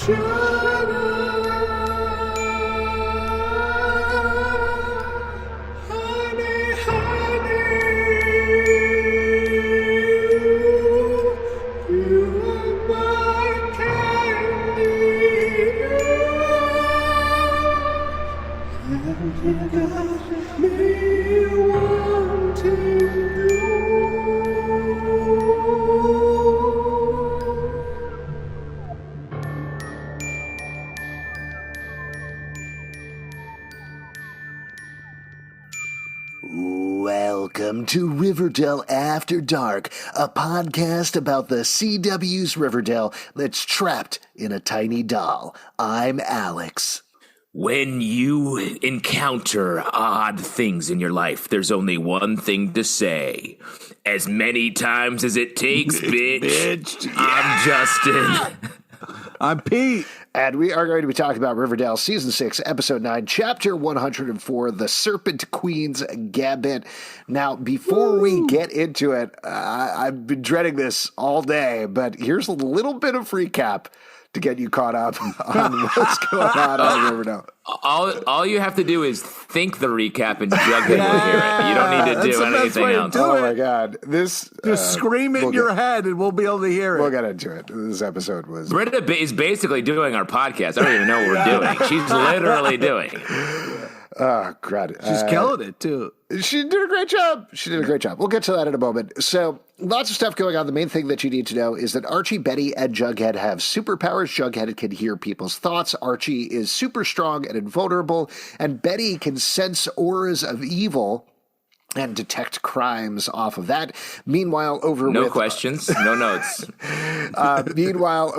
Welcome to Riverdale After Dark, a podcast about the CW's Riverdale that's trapped in a tiny doll. I'm Alex. When you encounter odd things in your life, there's only one thing to say. As many times as it takes, bitch. I'm Justin. I'm Pete. And we are going to be talking about Riverdale Season 6, Episode 9, Chapter 104, The Serpent Queen's Gambit. Now, before we get into it, I've been dreading this all day, but here's a little bit of recap to get you caught up on what's going on Riverdale. All you have to do is think the recap and Jughead will hear it. You don't need to do anything else. Oh my God. Just scream it in your head and we'll be able to hear it. We'll get into it. This episode was... Britta is basically doing our podcast. I don't even know what we're doing. She's literally doing it. Oh, God. She's killing it, too. She did a great job. We'll get to that in a moment. So, lots of stuff going on. The main thing that you need to know is that Archie, Betty, and Jughead have superpowers. Jughead can hear people's thoughts. Archie is super strong and invulnerable. And Betty can sense auras of evil and detect crimes off of that. Meanwhile, no questions, no notes. Meanwhile,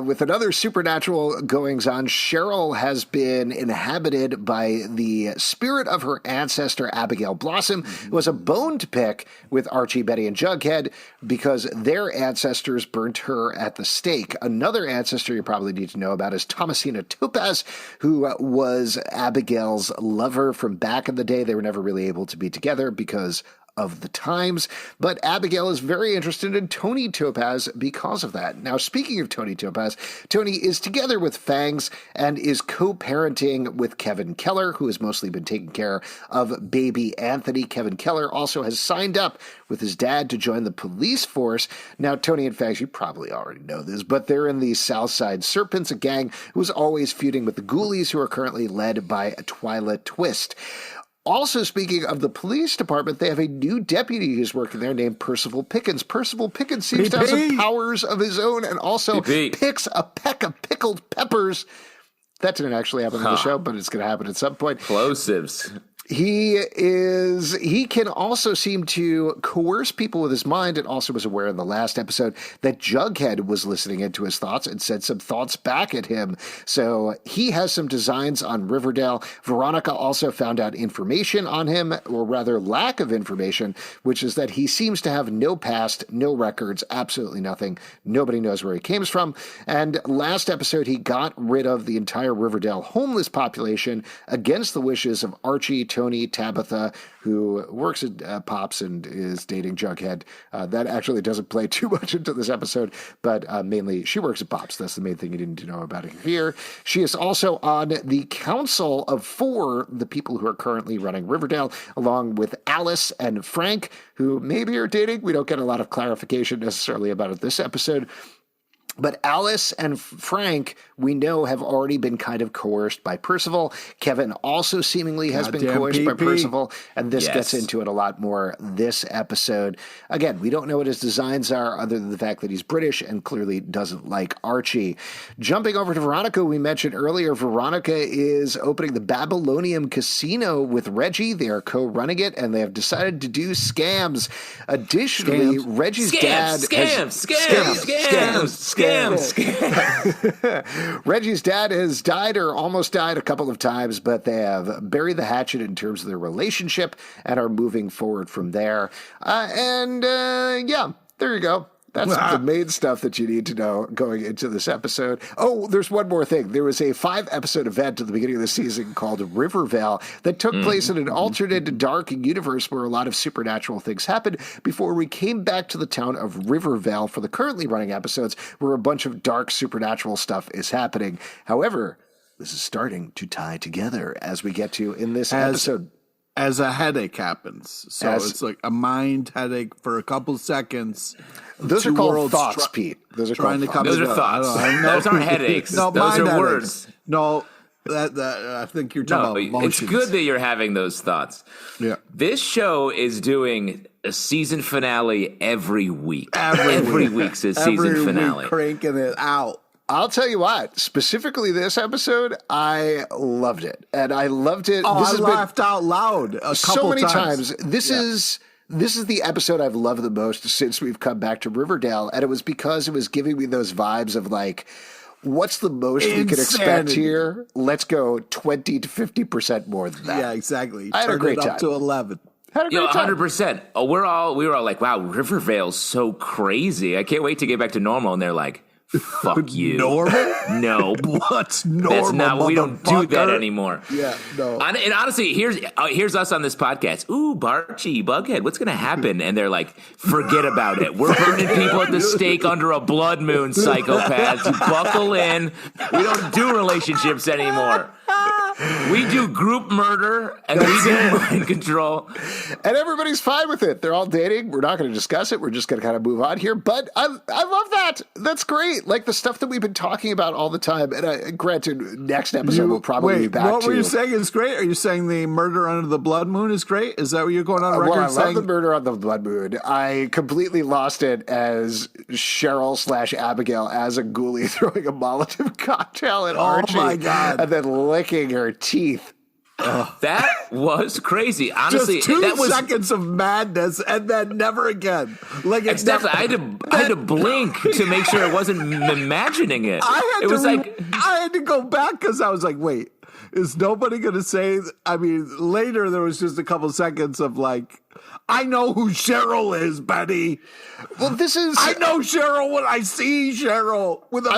with another supernatural goings-on, Cheryl has been inhabited by the spirit of her ancestor, Abigail Blossom, who has a bone to pick with Archie, Betty, and Jughead because their ancestors burnt her at the stake. Another ancestor you probably need to know about is Thomasina Topaz, who was Abigail's lover from back in the day. They were never really able to be together because of the times, but Abigail is very interested in Toni Topaz because of that. Now, speaking of Toni Topaz, Toni is together with Fangs and is co-parenting with Kevin Keller, who has mostly been taking care of baby Anthony. Kevin Keller also has signed up with his dad to join the police force. Now, Toni and Fangs, you probably already know this, but they're in the Southside Serpents, a gang who is always feuding with the Ghoulies, who are currently led by Twyla Twist. Also, speaking of the police department, they have a new deputy who's working there named Percival Pickens. Percival Pickens seems to have some powers of his own and also picks a peck of pickled peppers. That didn't actually happen in the show, but it's going to happen at some point. Plosives. He can also seem to coerce people with his mind, and also was aware in the last episode that Jughead was listening into his thoughts and said some thoughts back at him. So he has some designs on Riverdale. Veronica also found out information on him, or rather lack of information, which is that he seems to have no past, no records, absolutely nothing. Nobody knows where he came from. And last episode, he got rid of the entire Riverdale homeless population against the wishes of Archie, Toni, Tabitha, who works at Pops and is dating Jughead. That actually doesn't play too much into this episode, but mainly she works at Pops. That's the main thing you need to know about it here. She is also on the council of 4, the people who are currently running Riverdale, along with Alice and Frank, who maybe are dating. We don't get a lot of clarification necessarily about it this episode. But Alice and Frank, we know, have already been kind of coerced by Percival. Kevin also seemingly has been coerced by Percival, and this gets into it a lot more this episode. Again, we don't know what his designs are other than the fact that he's British and clearly doesn't like Archie. Jumping over to Veronica, we mentioned earlier, Veronica is opening the Babylonium Casino with Reggie. They are co-running it, and they have decided to do scams. Additionally, Reggie's dad Reggie's dad has died or almost died a couple of times, but they have buried the hatchet in terms of their relationship and are moving forward from there. There you go. That's the main stuff that you need to know going into this episode. Oh, there's one more thing. There was a 5-episode event at the beginning of the season called Riverdale that took place in an alternate dark universe where a lot of supernatural things happened before we came back to the town of Riverdale for the currently running episodes where a bunch of dark supernatural stuff is happening. However, this is starting to tie together as we get to in this episode. As a headache happens. So it's like a mind headache for a couple seconds. Those are called thoughts, Pete. Those are called thoughts. Those are thoughts. Those aren't headaches. No, those are headaches. words. No, that I think you're talking about emotions. It's good that you're having those thoughts. Yeah. This show is doing a season finale every week. Every week's a season finale. Week cranking it out. I'll tell you what, specifically this episode, I loved it. And I loved it. Oh, I laughed out loud a couple so many times. This is the episode I've loved the most since we've come back to Riverdale. And it was because it was giving me those vibes of like, what's the most we can expect here? Let's go 20 to 50% more than that. Yeah, exactly. I had a great time. Up to 11. Had a great time. 100%. Oh, we were all like, wow, Riverdale's so crazy. I can't wait to get back to normal. And they're like, fuck you. Normal? No. What's normal? That's not. We don't do that anymore. Yeah, no. And honestly, here's us on this podcast. Ooh, Archie, Bughead, what's going to happen? And they're like, forget about it. We're burning people at the stake under a blood moon, psychopaths. You buckle in. We don't do relationships anymore. We do group murder and we do mind control. And everybody's fine with it. They're all dating. We're not going to discuss it. We're just going to kind of move on here. But I love that. That's great. Like the stuff that we've been talking about all the time. And granted, next episode we'll probably be back to. What were you saying is great? Are you saying the murder under the blood moon is great? Is that what you're going on record I saying? love the murder on the blood moon. I completely lost it as Cheryl / Abigail as a ghoulie throwing a Molotov cocktail at Archie. Oh my God. And then licking her teeth. That was crazy. Honestly, just 2 that was seconds of madness, and then never again. Like it's definitely. I had to blink to make sure I wasn't imagining it. I had to go back because I was like, wait, is nobody going to say? I mean, later there was just a couple seconds of like, I know who Cheryl is, Betty. Well, I know Cheryl when I see Cheryl with a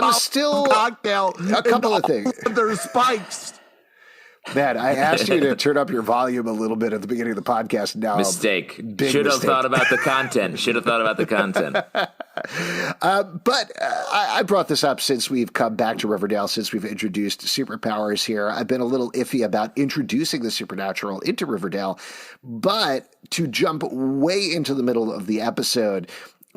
cocktail. A couple of things. There's spikes. Man, I asked you to turn up your volume a little bit at the beginning of the podcast. Now, mistake. Should have thought about the content. But I brought this up since we've come back to Riverdale, since we've introduced superpowers here. I've been a little iffy about introducing the supernatural into Riverdale, but to jump way into the middle of the episode,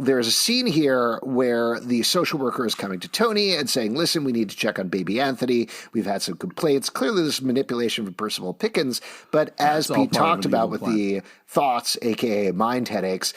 there's a scene here where the social worker is coming to Toni and saying, listen, we need to check on baby Anthony. We've had some complaints. Clearly, this is manipulation from Percival Pickens. But as Pete talked about with the thoughts, a.k.a. mind headaches,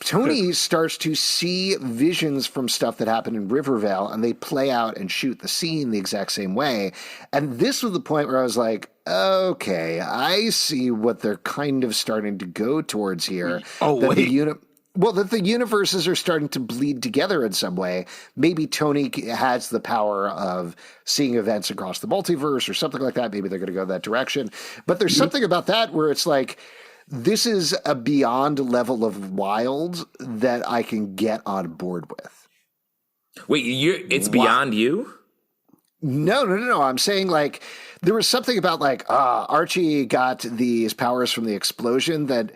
Toni starts to see visions from stuff that happened in Riverdale, and they play out and shoot the scene the exact same way. And this was the point where I was like, okay, I see what they're kind of starting to go towards here. That the universes are starting to bleed together in some way. Maybe Toni has the power of seeing events across the multiverse or something like that. Maybe they're going to go that direction. But there's something about that where it's like, this is a beyond level of wild that I can get on board with. Wait, it's beyond you? No. I'm saying like there was something about like Archie got these powers from the explosion that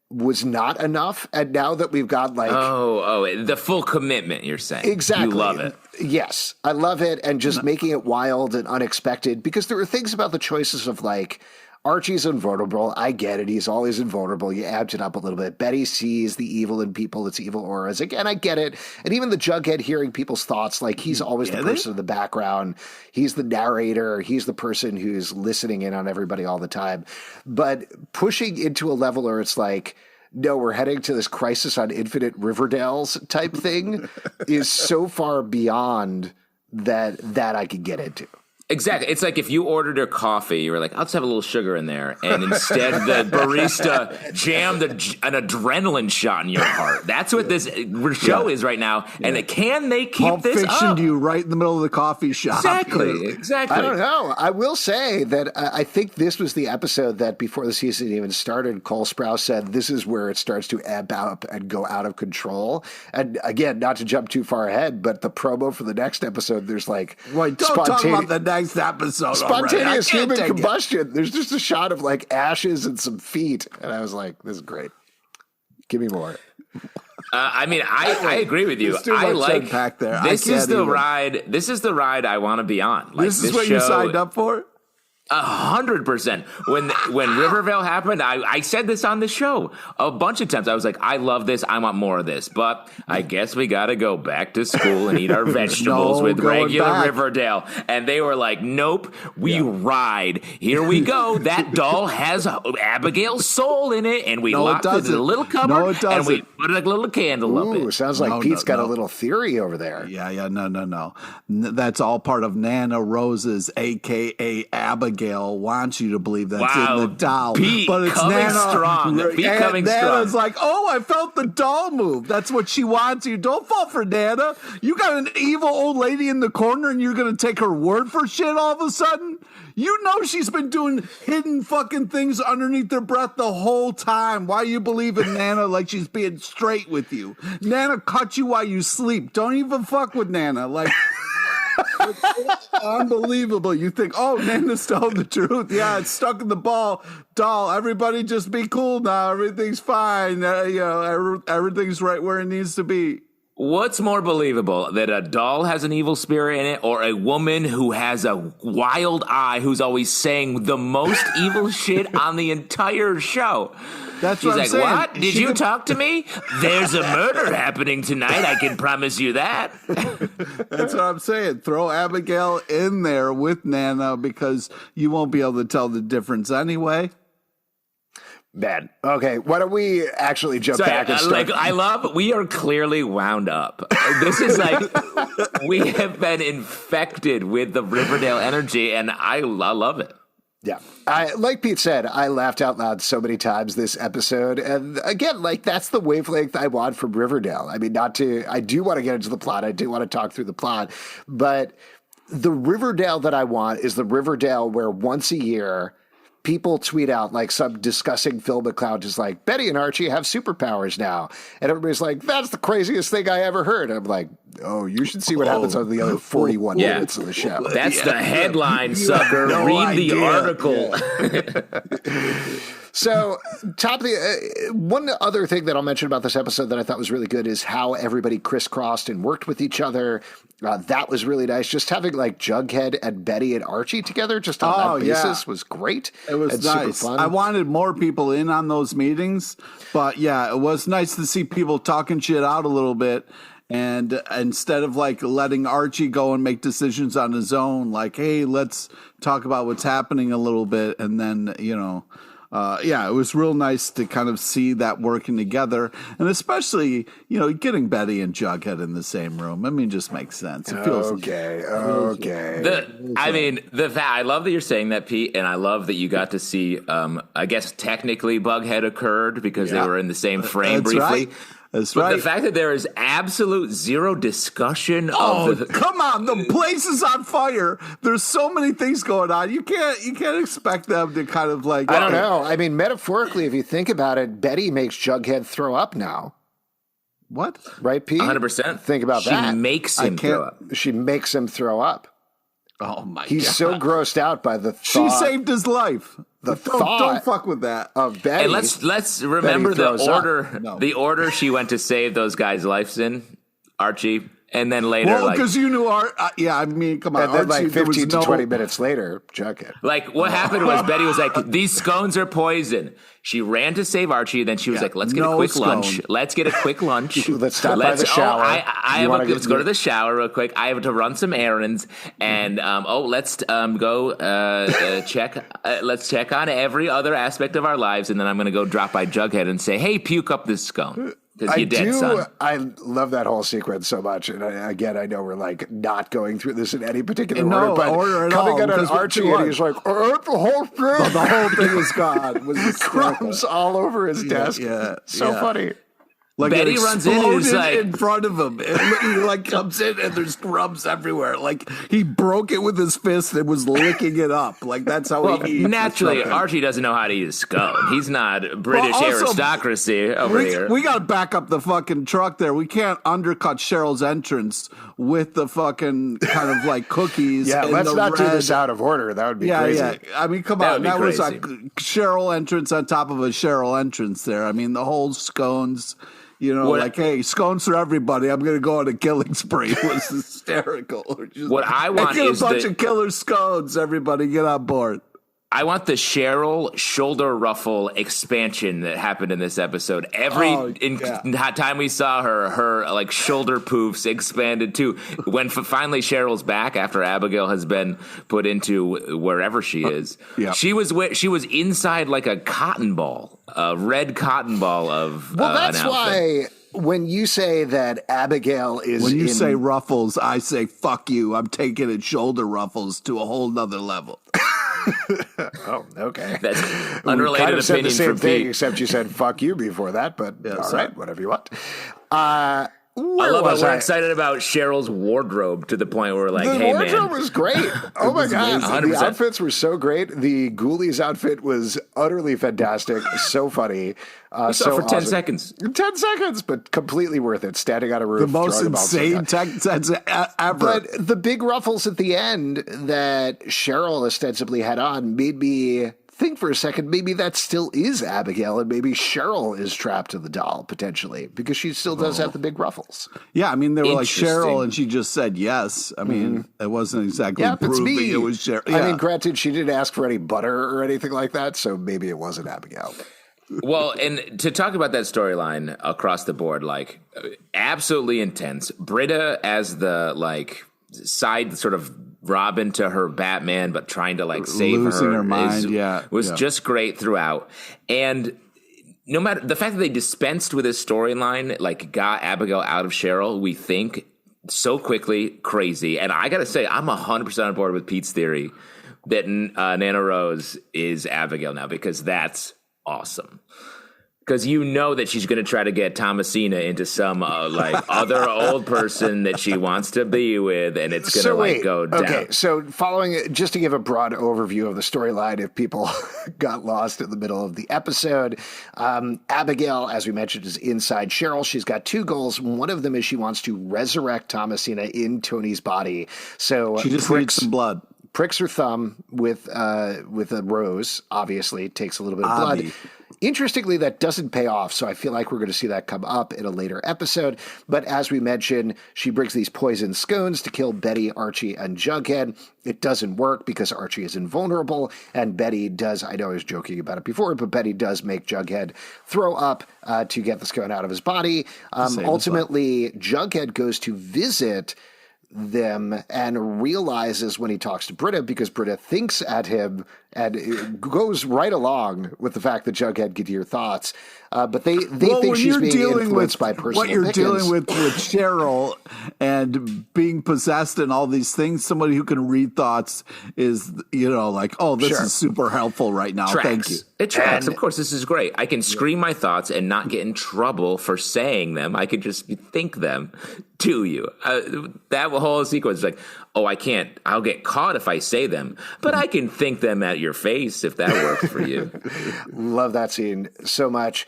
was not enough, and now that we've got like the full commitment, you're saying exactly, you love it. Yes, I love it, and just making it wild and unexpected because there were things about the choices of like Archie's invulnerable. I get it. He's always invulnerable. You amped it up a little bit. Betty sees the evil in people. It's evil auras. Again, I get it. And even the Jughead hearing people's thoughts, like he's always the person in the background. He's the narrator. He's the person who's listening in on everybody all the time. But pushing into a level where it's like, no, we're heading to this Crisis on Infinite Riverdales type thing is so far beyond that I could get into. Exactly. It's like if you ordered a coffee, you were like, I'll just have a little sugar in there. And instead the barista jammed an adrenaline shot in your heart. That's what this show is right now. And can they keep Pulp this Fiction up? you right in the middle of the coffee shop. Exactly. I don't know. I will say that I think this was the episode that before the season even started, Cole Sprouse said this is where it starts to amp up and go out of control. And again, not to jump too far ahead, but the promo for the next episode, there's like... Wait, don't talk about the next episode. Spontaneous human combustion. There's just a shot of like ashes and some feet. And I was like, this is great. Give me more. I agree with you. I like pack there. This is the ride. This is the ride I want to be on. Like, this is what you signed up for? 100%. When Riverdale happened, I said this on the show a bunch of times. I was like, I love this. I want more of this. But I guess we got to go back to school and eat our vegetables with regular Riverdale. And they were like, nope, we ride. Here we go. That doll has Abigail's soul in it. And we locked it in a little cupboard. And we put a little candle up it. Sounds like Pete's got a little theory over there. Yeah. No. That's all part of Nana Rose's, a.k.a. Abigail. Wants you to believe that's in the doll. Pete but it's coming Nana, strong. Pete coming Nana's strong. like, oh, I felt the doll move. That's what she wants you. Don't fall for Nana. You got an evil old lady in the corner and you're going to take her word for shit all of a sudden? You know she's been doing hidden fucking things underneath her breath the whole time. Why you believe in Nana like she's being straight with you? Nana cut you while you sleep. Don't even fuck with Nana. Like... It's unbelievable. You think, oh, Nana's telling the truth. Yeah, it's stuck in the doll. Everybody just be cool now. Everything's fine. Everything's right where it needs to be. What's more believable, that a doll has an evil spirit in it, or a woman who has a wild eye who's always saying the most evil shit on the entire show? That's She's what I'm like, saying. what? Did you talk to me? There's a murder happening tonight. I can promise you that. That's what I'm saying. Throw Abigail in there with Nana because you won't be able to tell the difference anyway. Man. Okay, why don't we actually jump back and start? We are clearly wound up. This is like, we have been infected with the Riverdale energy, and I love it. Yeah. Like Pete said, I laughed out loud so many times this episode. And again, like, that's the wavelength I want from Riverdale. I mean, I do want to get into the plot. I do want to talk through the plot. But the Riverdale that I want is the Riverdale where once a year people tweet out like some discussing film account is like, Betty and Archie have superpowers now. And everybody's like, that's the craziest thing I ever heard. I'm like, oh, you should see what happens on the other 41 minutes of the show. That's the headline, sucker. Read the article. So, one other thing that I'll mention about this episode that I thought was really good is how everybody crisscrossed and worked with each other. That was really nice. Just having like Jughead and Betty and Archie together just on that basis was great. It was nice. Super fun. I wanted more people in on those meetings, but yeah, it was nice to see people talking shit out a little bit. And instead of like letting Archie go and make decisions on his own, like, hey, let's talk about what's happening a little bit. And then, it was real nice to kind of see that working together. And especially, getting Betty and Jughead in the same room. I mean, just makes sense. It feels okay. I love that you're saying that, Pete, and I love that you got to see, I guess technically Bughead occurred because they were in the same frame briefly. Right. That's right. But the fact that there is absolute zero discussion come on, the place is on fire. There's so many things going on. You can't expect them to kind of like I don't know. I mean, metaphorically, if you think about it, Betty makes Jughead throw up now. What? Right, Pete? 100%. Think about that. She makes him throw up. She makes him throw up. Oh my God. He's so grossed out by the thought. She saved his life. Don't fuck with that. Of Betty. And let's remember the order. No. The order she went to save those guys' lives in, Archie, and then later. Well, because you knew come on. And then Archie, like 15 to 20 minutes later, Jughead. Like what happened was Betty was like, "These scones are poison." She ran to save Archie. Then she was like, "Let's get a quick lunch. Let's get a quick lunch. Let's stop by the shower. Let's go to the shower real quick. I have to run some errands, and let's go check. Let's check on every other aspect of our lives, and then I'm going to go drop by Jughead and say, "Hey, puke up this scone." Because you're dead, son. I love that whole sequence so much. And I know we're like not going through this in any particular order, but coming out of Archie and he's like, the whole thing. The whole thing was gone. Was crumbs all over his desk. So funny. Like Betty runs in and is like in front of him. He like comes in and there's crumbs everywhere. Like he broke it with his fist and was licking it up. Like that's how he eats. Naturally, Archie doesn't know how to eat a scone. He's not British aristocracy over here. We got to back up the fucking truck there. We can't undercut Cheryl's entrance with the fucking kind of like cookies. Yeah, let's not do this out of order. That would be crazy. Yeah. I mean, come on. That was a Cheryl entrance on top of a Cheryl entrance there. I mean, the whole scones. You know, hey, scones for everybody. I'm going to go on a killing spree. It was hysterical. What I want is a bunch of killer scones. Everybody get on board. I want the Cheryl shoulder ruffle expansion that happened in this episode. Every time we saw her like shoulder poofs expanded too. When finally Cheryl's back after Abigail has been put into wherever she is, she was inside like a cotton ball, a red cotton ball of. Well, that's why. When you say that Abigail is when you say ruffles, I say fuck you. I'm taking it shoulder ruffles to a whole nother level. Oh, okay. That's unrelated kind of said the same from thing, Pete. Except you said "fuck you" before that. But all right, whatever you want. I love how we're excited about Cheryl's wardrobe to the point where we're like, hey, man. The wardrobe was great. Oh, my God. 100%. The outfits were so great. The Ghoulies outfit was utterly fantastic. So funny. We saw for 10 seconds. 10 seconds, but completely worth it. Standing on a roof. The most insane tech sets ever. But the big ruffles at the end that Cheryl ostensibly had on made me think for a second, maybe that still is Abigail, and maybe Cheryl is trapped in the doll, potentially, because she still does have the big ruffles. Yeah, I mean, they were like Cheryl, and she just said yes. I mean, it wasn't exactly proving it was Cheryl. Yeah. I mean, granted, she didn't ask for any butter or anything like that, so maybe it wasn't Abigail. Well, and to talk about that storyline across the board, like, absolutely intense. Britta as the, like, side sort of Robin to her Batman, but trying to like save losing her mind, was just great throughout. And no matter the fact that they dispensed with this storyline, like got Abigail out of Cheryl, we think so quickly, crazy. And I gotta say, I'm 100% on board with Pete's theory that Nana Rose is Abigail now, because that's awesome. Because you know that she's going to try to get Thomasina into some like other old person that she wants to be with, and it's going to go down. Okay, so following, just to give a broad overview of the storyline, if people got lost in the middle of the episode, Abigail, as we mentioned, is inside Cheryl. She's got two goals. One of them is she wants to resurrect Thomasina in Toni's body. So she just needs some blood. Pricks her thumb with a rose. Obviously, takes a little bit of blood. Interestingly, that doesn't pay off, so I feel like we're going to see that come up in a later episode. But as we mentioned, she brings these poison scones to kill Betty, Archie, and Jughead. It doesn't work because Archie is invulnerable, and Betty does, I know I was joking about it before, but Betty does make Jughead throw up to get the scone out of his body. Ultimately, Jughead goes to visit them and realizes when he talks to Britta, because Britta thinks at him and it goes right along with the fact that Jughead could hear thoughts, but they think she's being influenced by Percival what you're Pickens. dealing with Cheryl and being possessed and all these things. Somebody who can read thoughts is, like, oh, this is super helpful right now. Tracks. Thank you. It tracks. Of course, this is great. I can scream my thoughts and not get in trouble for saying them. I could just think them to you. That whole sequence is like, oh, I can't. I'll get caught if I say them, but I can think them at your face if that works for you. Love that scene so much.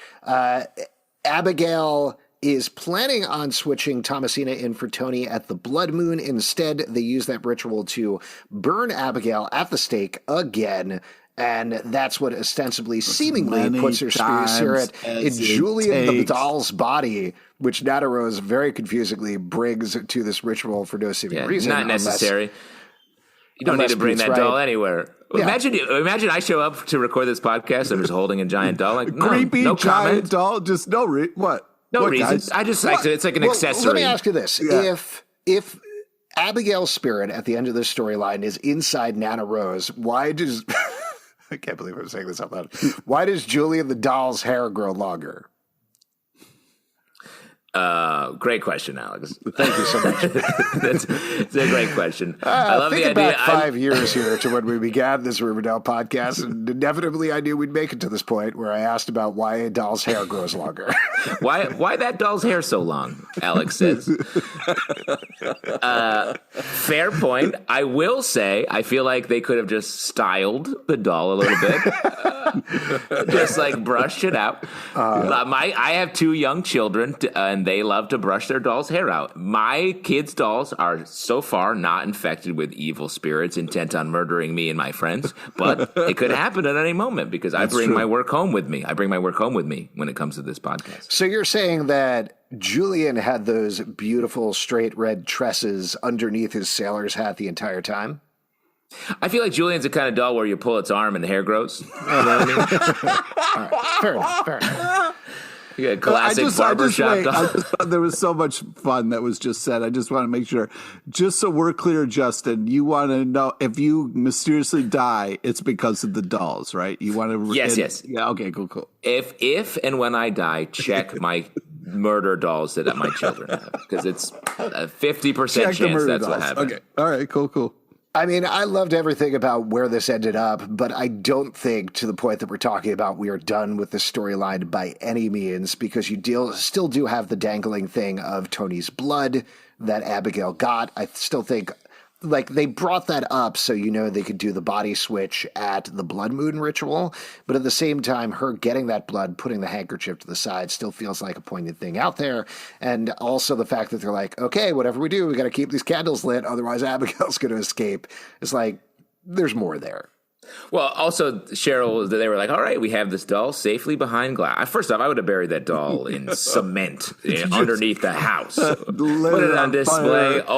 Abigail is planning on switching Thomasina in for Toni at the Blood Moon. Instead, they use that ritual to burn Abigail at the stake again. And that's what ostensibly, seemingly puts her spirit in Julian the doll's body, which Nana Rose very confusingly brings to this ritual for no seeming reason. Not necessary. You don't need to bring that doll anywhere. Yeah. Imagine I show up to record this podcast and I'm just holding a giant doll. Like, creepy no giant comment. Doll. Just no what? No what, reason. Guys? I just like it. It's like an accessory. Let me ask you this: if Abigail's spirit at the end of this storyline is inside Nana Rose, why does I can't believe I'm saying this out loud. Why does Julian the doll's hair grow longer? Great question, Alex. Thank you so much. It's a great question. I love the idea. Back 5 years here to when we began this Riverdale podcast, and inevitably I knew we'd make it to this point where I asked about why a doll's hair grows longer. Why that doll's hair so long? Alex says. Fair point. I will say I feel like they could have just styled the doll a little bit, just like brushed it out. I have 2 young children, and they love to brush their doll's hair out. My kids' dolls are so far not infected with evil spirits intent on murdering me and my friends, but it could happen at any moment because I bring my work home with me. I bring my work home with me when it comes to this podcast. So you're saying that Julian had those beautiful straight red tresses underneath his sailor's hat the entire time? I feel like Julian's the kind of doll where you pull its arm and the hair grows. You know what I mean? All right. Fair enough. Yeah, classic barbershop doll. I just thought there was so much fun that was just said. I just want to make sure, just so we're clear, Justin, you want to know if you mysteriously die, it's because of the dolls, right? You want to... Yes. Yeah, okay, cool. If and when I die, check my murder dolls that my children have, because it's a 50% chance that's what happened. Okay, all right, cool. I mean, I loved everything about where this ended up, but I don't think to the point that we're talking about we are done with the storyline by any means, because you still do have the dangling thing of Toni's blood that Abigail got. I still think, like, they brought that up so they could do the body switch at the blood moon ritual, but at the same time, her getting that blood, putting the handkerchief to the side still feels like a poignant thing out there. And also the fact that they're like, okay, whatever we do, we got to keep these candles lit, otherwise Abigail's going to escape. It's like, there's more there. Well, also, Cheryl, they were like, all right, we have this doll safely behind glass. First off, I would have buried that doll in cement underneath the house. Put it on display. That's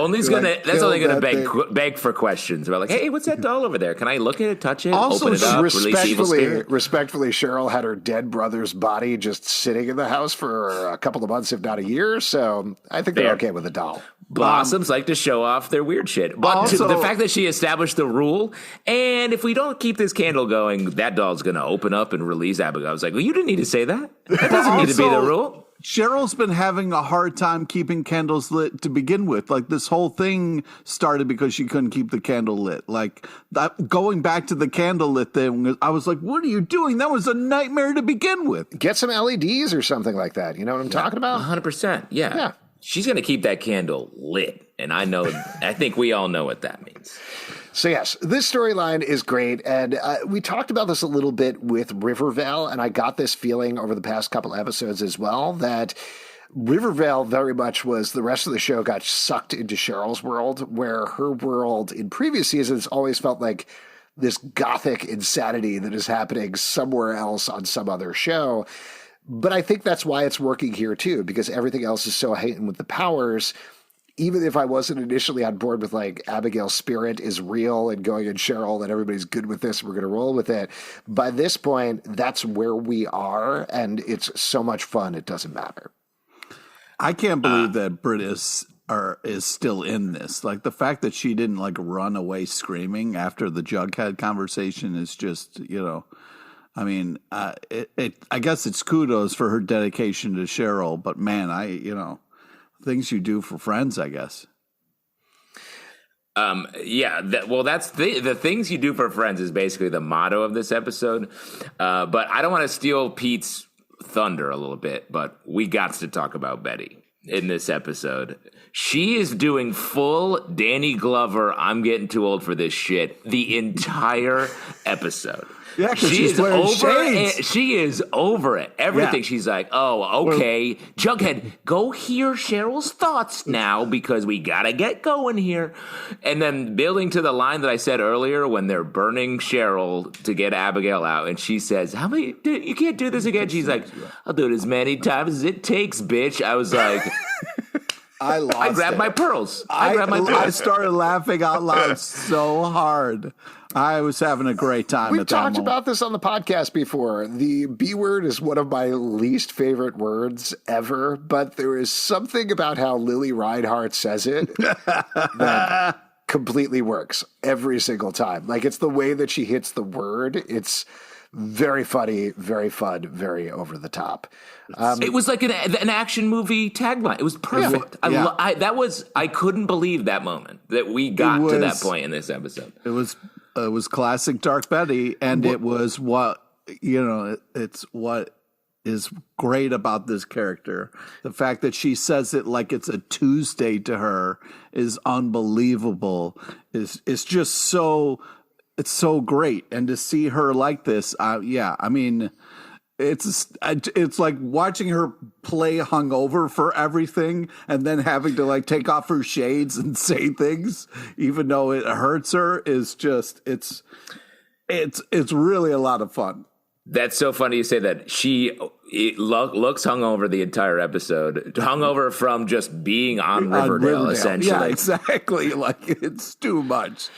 only going to beg for questions about, like, hey, what's that doll over there? Can I look at it, touch it, also, open it up, release evil spirit? Respectfully, Cheryl had her dead brother's body just sitting in the house for a couple of months, if not a year. So I think they're okay with the doll. Blossoms like to show off their weird shit. But also, the fact that she established the rule, and if we don't keep this candle going, that doll's going to open up and release Abigail. I was like, well, you didn't need to say that. That doesn't need to be the rule. Cheryl's been having a hard time keeping candles lit to begin with. Like, this whole thing started because she couldn't keep the candle lit. Like, going back to the candle lit thing, I was like, what are you doing? That was a nightmare to begin with. Get some LEDs or something like that. You know what I'm talking about? 100%. Yeah. She's going to keep that candle lit. And I think we all know what that means. So yes, this storyline is great, and we talked about this a little bit with Riverdale, and I got this feeling over the past couple episodes as well, that Riverdale very much was the rest of the show got sucked into Cheryl's world, where her world in previous seasons always felt like this gothic insanity that is happening somewhere else on some other show. But I think that's why it's working here too, because everything else is so heightened with the powers. Even if I wasn't initially on board with, like, Abigail's spirit is real and going in Cheryl and everybody's good with this, we're going to roll with it. By this point, that's where we are, and it's so much fun, it doesn't matter. I can't believe that Britt is still in this. Like, the fact that she didn't, like, run away screaming after the Jughead conversation is just, I mean, I guess it's kudos for her dedication to Cheryl, but man, things you do for friends, I guess. That's the things you do for friends is basically the motto of this episode. But I don't want to steal Pete's thunder a little bit, but we got to talk about Betty in this episode. She is doing full Danny Glover, I'm getting too old for this shit, the entire episode. Yeah, she's wearing shades. She is over it. Everything. Yeah. She's like, oh, okay. Jughead, go hear Cheryl's thoughts now because we got to get going here. And then building to the line that I said earlier when they're burning Cheryl to get Abigail out. And she says, you can't do this again. She's like, I'll do it as many times as it takes, bitch. I was like... I grabbed my pearls. I started laughing out loud so hard. I was having a great time. We've talked about this on the podcast before. The B word is one of my least favorite words ever, but there is something about how Lily Reinhart says it that completely works every single time. Like, it's the way that she hits the word. It's Very funny, very fun, very over the top. It was like an action movie tagline. It was perfect. Yeah. I couldn't believe that moment that we got to that point in this episode. It was classic Dark Betty, and it was it's what is great about this character. The fact that she says it like it's a Tuesday to her is unbelievable. It's just so great, and to see her like this, I mean, it's like watching her play hungover for everything, and then having to like take off her shades and say things, even though it hurts her. Is just it's really a lot of fun. That's so funny you say that. She looks hungover the entire episode. Hungover from just being on Riverdale, essentially. Yeah, exactly. Like, it's too much.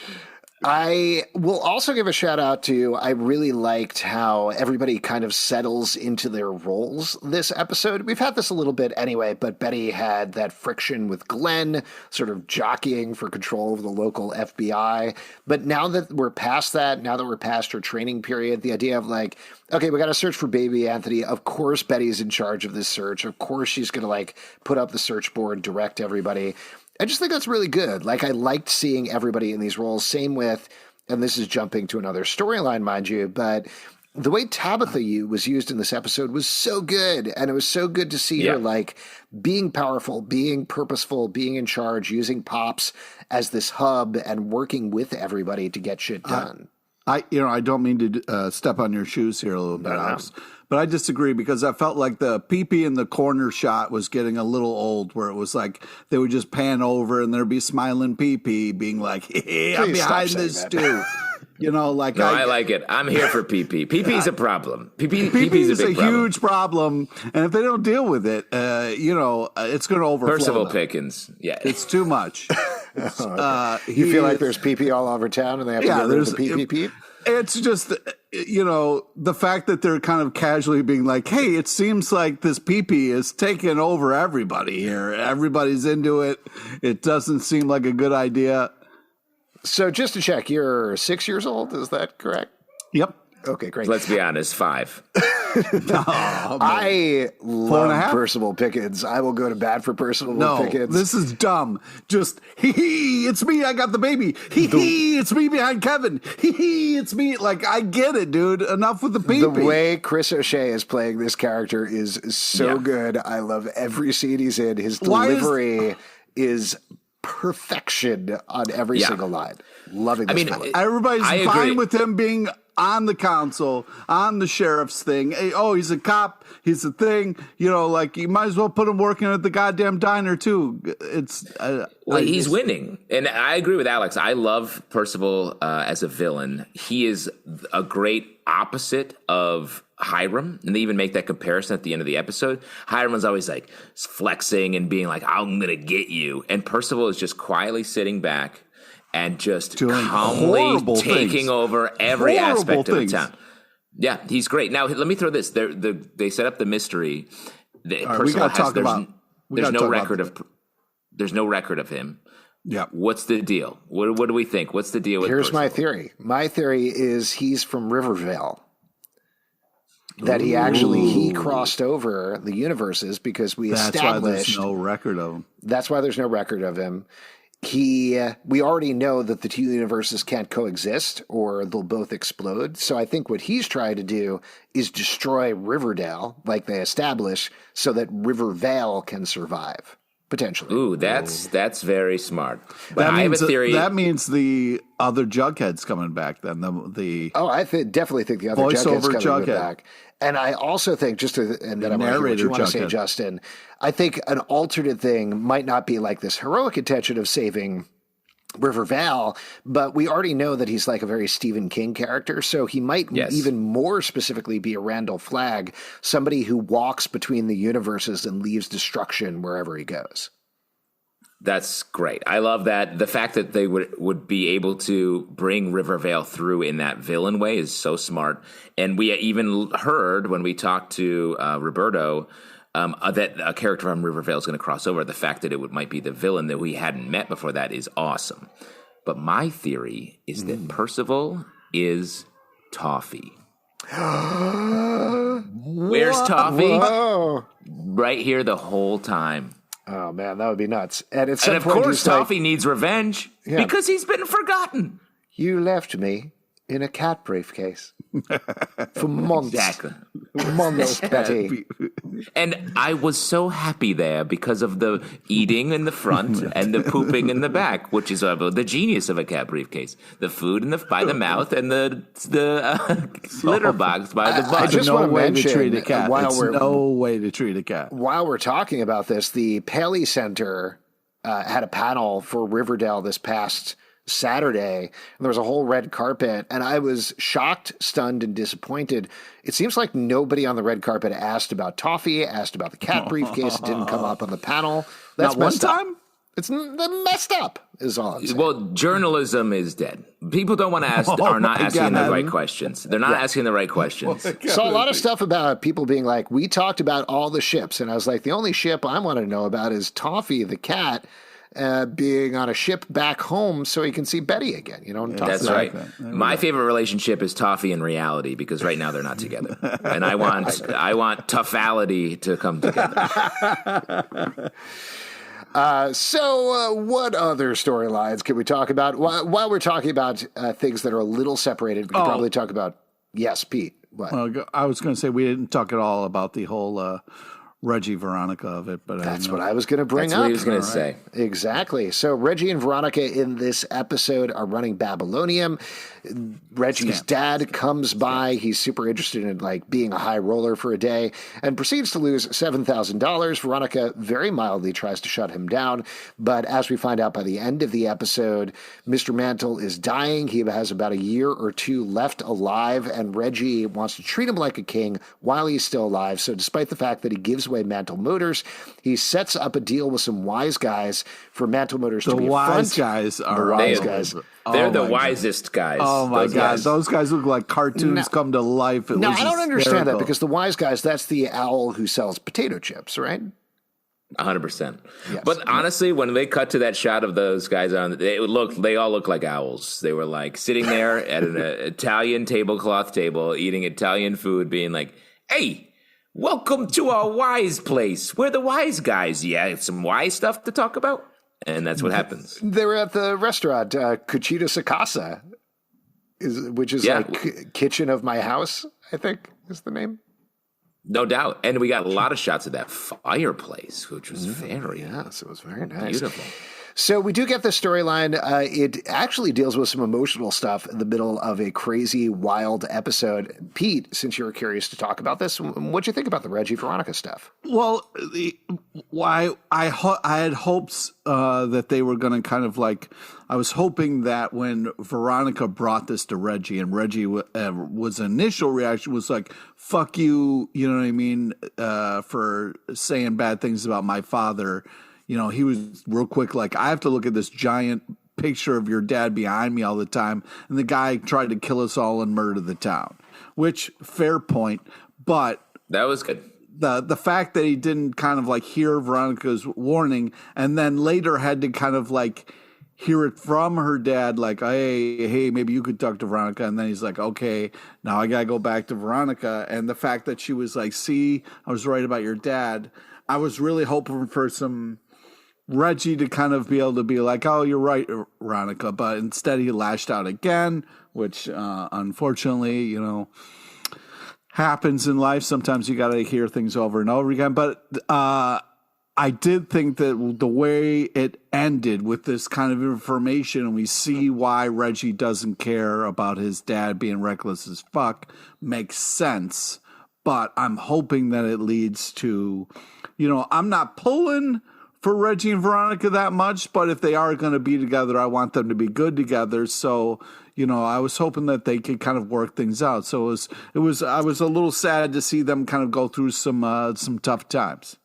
I will also give a shout out to, I really liked how everybody kind of settles into their roles this episode. We've had this a little bit anyway, but Betty had that friction with Glenn, sort of jockeying for control of the local FBI. But now that we're past that, now that we're past her training period, the idea of like, okay, we got to search for baby Anthony. Of course, Betty's in charge of this search. Of course, she's going to like put up the search board, direct everybody. I just think that's really good. Like, I liked seeing everybody in these roles. Same with, and this is jumping to another storyline, mind you, but the way Tabitha was used in this episode was so good. And it was so good to see her, like, being powerful, being purposeful, being in charge, using Pops as this hub and working with everybody to get shit done. I don't mean to step on your shoes here a little bit, Alex, but I disagree, because I felt like the pee-pee in the corner shot was getting a little old, where it was like they would just pan over and there'd be smiling pee-pee being like, hey, I'm behind this too. Like, no, I like it. I'm here for pee-pee. Pee-pee's a problem. Pee-pee's a huge problem. And if they don't deal with it, it's going to overflow. Percival Pickens. Yeah. It's too much. You feel like there's pee-pee all over town and they have to get rid of the pee-pee? It's just, the fact that they're kind of casually being like, hey, it seems like this pee-pee is taking over everybody here. Everybody's into it. It doesn't seem like a good idea. So just to check, you're 6 years old, is that correct? Yep. Okay, great. Let's be honest, 5. I love Percival Pickens. I will go to bat for Percival Pickens. This is dumb. Just, it's me, I got the baby. It's me behind Kevin. It's me. Like, I get it, dude. Enough with the pee-pee. The way Chris O'Shea is playing this character is so good. I love every scene he's in. His delivery is perfection on every single line. Loving this film. Everybody's fine with him being on the council, on the sheriff's thing. Hey, he's a cop. He's a thing. Like, you might as well put him working at the goddamn diner too. He's winning. And I agree with Alex. I love Percival as a villain. He is a great opposite of Hiram, and they even make that comparison at the end of the episode. Hiram is always like flexing and being like, I'm going to get you. And Percival is just quietly sitting back and just calmly taking over every aspect of the town. Yeah, he's great. Now, let me throw this. They set up the mystery. There's no record of him. Yeah. What's the deal? What do we think? What's the deal with Here's Percival? my theory. My theory is he's from Riverdale. That he crossed over the universes because we established. That's why there's no record of him. That's why there's no record of him. We already know that the two universes can't coexist or they'll both explode. So I think what he's trying to do is destroy Riverdale, like they establish, so that Riverdale can survive. Potentially. Ooh, that's very smart. But I have a theory. That means the other Jughead's coming back then. I definitely think the other Jughead's coming back. And I also think, and then I'm going to hear what you want to say, Justin, I think an alternate thing might not be like this heroic intention of saving Riverdale, but we already know that he's like a very Stephen King character, so he might even more specifically be a Randall Flagg, somebody who walks between the universes and leaves destruction wherever he goes. That's great. I love that. The fact that they would be able to bring Riverdale through in that villain way is so smart. And we even heard when we talked to Roberto that a character from Riverdale is going to cross over. The fact that it might be the villain that we hadn't met before that is awesome. But my theory is that Percival is Toffee. Where's Toffee? Whoa. Right here the whole time. Oh, man, that would be nuts. And at And some of point, course, he's like, Toffee needs revenge because he's been forgotten. you left me in a cat briefcase for months. Exactly. Months, Betty. And I was so happy there because of the eating in the front and the pooping in the back, which is the genius of a cat briefcase. The food by the mouth and the litter box by the butt. I just no want to way mention, to treat a cat. while we're no way to treat a cat. while we're talking about this, the Paley Center had a panel for Riverdale this past Saturday, and there was a whole red carpet, and I was shocked, stunned, and disappointed. It seems like nobody on the red carpet asked about Toffee, asked about the cat briefcase. It didn't come up on the panel. That's Not one messed up. time? It's messed up, is all I'm saying. Well, journalism is dead. People don't want to ask, are not my asking the God. right questions. They're not asking the right questions. Saw a lot of stuff about people being like, we talked about all the ships, and I was like, the only ship I want to know about is Toffee, the cat, being on a ship back home so he can see Betty again. You know, and talk That's about right. that. My favorite relationship is Toffee and reality because right now they're not together, and I want toughality to come together. So what other storylines can we talk about? While we're talking about things that are a little separated, we can probably talk about, yes, Pete. What? I was going to say we didn't talk at all about the whole Reggie Veronica of it, but That's what I was going to bring That's up. what he was going to say. Exactly. So Reggie and Veronica in this episode are running Babylonium. Reggie's dad comes by. He's super interested in like being a high roller for a day and proceeds to lose $7,000. Veronica very mildly tries to shut him down. But as we find out by the end of the episode, Mr. Mantle is dying. He has about a year or two left alive, and Reggie wants to treat him like a king while he's still alive. So despite the fact that he gives away Mantle Motors, he sets up a deal with some wise guys for Mantle Motors to be a front. guys are The wise They- guys. They're Oh the my wisest guys. Oh my Those God, guys. those guys look like cartoons come to life. It No, was I don't understand that hysterical. because the wise guys, that's the owl who sells potato chips, right? 100%. Yes. But honestly, when they cut to that shot of those guys they all look like owls. They were like sitting there at an Italian tablecloth table, eating Italian food, being like, "Hey, welcome to our wise place. We're the wise guys. Yeah, some wise stuff to talk about." And that's what happens. They were at the restaurant, Cucina Sacasa, which is like kitchen of my house, I think is the name. No doubt. And we got a lot of shots of that fireplace, which was very Yes, it was very nice. beautiful. So we do get the storyline. It actually deals with some emotional stuff in the middle of a crazy, wild episode. Pete, since you were curious to talk about this, what'd you think about the Reggie Veronica stuff? Well, I had hopes that they were going to kind of like. I was hoping that when Veronica brought this to Reggie, and Reggie was initial reaction was like, "Fuck you," you know what I mean, for saying bad things about my father. You know, he was real quick like, "I have to look at this giant picture of your dad behind me all the time," and the guy tried to kill us all and murder the town. Which fair point, but That was good. the fact that he didn't kind of like hear Veronica's warning and then later had to kind of like hear it from her dad, like, hey, maybe you could talk to Veronica. And then he's like, okay, now I got to go back to Veronica. And the fact that she was like, see, I was right about your dad. I was really hoping for some Reggie to kind of be able to be like, oh, you're right, Veronica. But instead he lashed out again, which unfortunately, you know, happens in life. Sometimes you got to hear things over and over again. But I did think that the way it ended with this kind of information, and we see why Reggie doesn't care about his dad being reckless as fuck, makes sense. But I'm hoping that it leads to, you know, I'm not pulling for Reggie and Veronica that much, but if they are going to be together, I want them to be good together. So, you know, I was hoping that they could kind of work things out. So I was a little sad to see them kind of go through some tough times.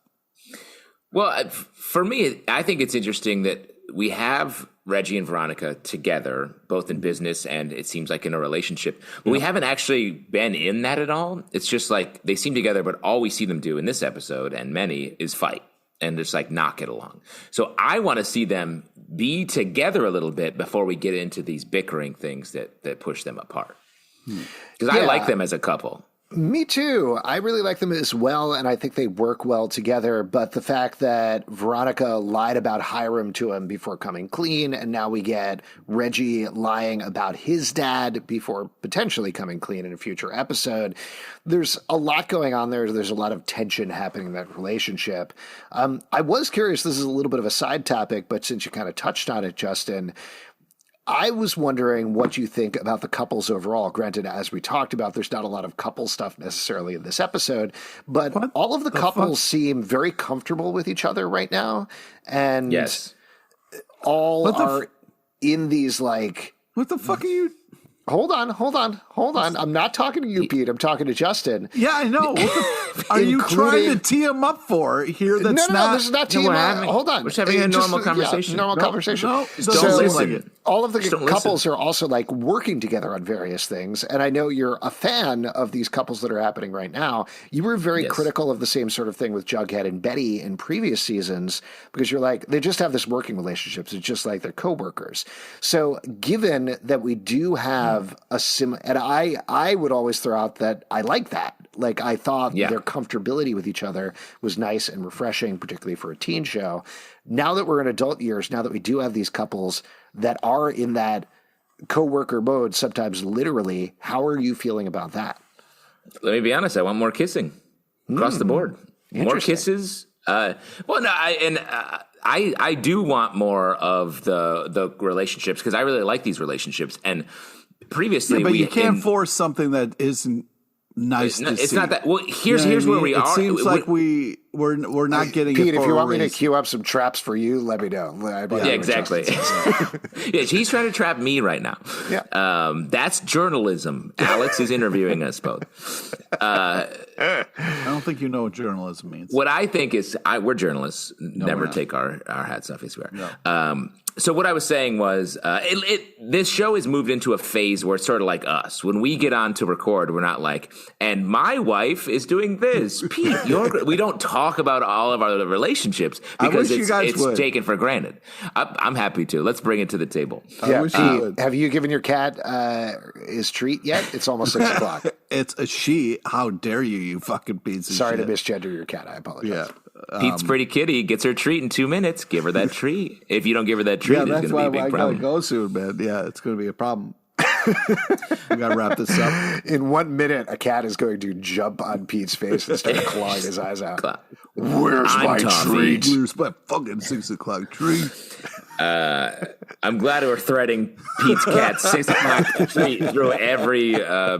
Well, for me, I think it's interesting that we have Reggie and Veronica together, both in business and it seems like in a relationship. But we haven't actually been in that at all. It's just like they seem together, but all we see them do in this episode and many is fight and just like knock it along. So I want to see them be together a little bit before we get into these bickering things that push them apart. Because I like them as a couple. Me too. I really like them as well, and I think they work well together. But the fact that Veronica lied about Hiram to him before coming clean, and now we get Reggie lying about his dad before potentially coming clean in a future episode, there's a lot going on there. There's a lot of tension happening in that relationship. I was curious, this is a little bit of a side topic, but since you kind of touched on it, Justin, I was wondering what you think about the couples overall. Granted, as we talked about, there's not a lot of couple stuff necessarily in this episode, but all of the couples seem very comfortable with each other right now. And all are in these like... What the fuck are you... Hold on. I'm not talking to you, Pete. I'm talking to Justin. Yeah, I know. What are you trying to tee him up for here? That's no, this is not teeing up. Hold on. We're just having a normal conversation. Normal conversation. No, so listen. All of the couples are also like working together on various things. And I know you're a fan of these couples that are happening right now. You were very critical of the same sort of thing with Jughead and Betty in previous seasons because you're like, they just have this working relationship. It's just like they're coworkers. So given that we do have and I would always throw out that I like that. Like I thought their comfortability with each other was nice and refreshing, particularly for a teen show. Now that we're in adult years, now that we do have these couples that are in that coworker mode, sometimes literally, how are you feeling about that? Let me be honest. I want more kissing across the board. More kisses. I do want more of the relationships because I really like these relationships. And previously, but you can't force something that isn't nice. It's not that. Well, here's where we are. It seems like we're not getting Pete, it. If you want me to queue up some traps for you, let me know. Yeah, exactly. He's trying to trap me right now. Yeah, that's journalism. Alex is interviewing us both. I don't think you know what journalism means. What I think is, we're journalists. Never take our hats off. I swear. No. So what I was saying was, this show has moved into a phase where it's sort of like us. When we get on to record, we're not like, and my wife is doing this. Pete, we don't talk about all of our relationships because it's taken for granted. I'm happy to. Let's bring it to the table. Pete, have you given your cat his treat yet? It's almost 6 o'clock. It's a she. How dare you, you fucking piece of shit. Sorry to misgender your cat. I apologize. Yeah. Pete's pretty kitty gets her treat in 2 minutes. Give her that treat. If you don't give her that treat, it's going to be a big problem. I gotta go soon, man. Yeah, it's going to be a problem. We got to wrap this up. In 1 minute, a cat is going to jump on Pete's face and start clawing his eyes out. Where's my treat? Where's my fucking 6 o'clock treat? I'm glad we're threading Pete's cat's 6 o'clock treat through every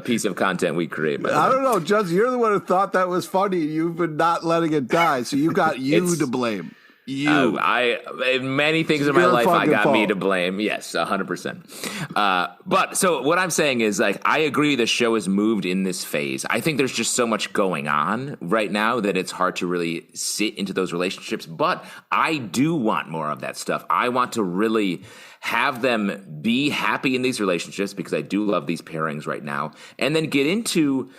piece of content we create. I don't know, Justin. You're the one who thought that was funny. You've been not letting it die, so you got to blame. Many things in my life, I got me to blame. Yes, 100%. But so what I'm saying is, like, I agree the show has moved in this phase. I think there's just so much going on right now that it's hard to really sit into those relationships. But I do want more of that stuff. I want to really have them be happy in these relationships because I do love these pairings right now. And then get into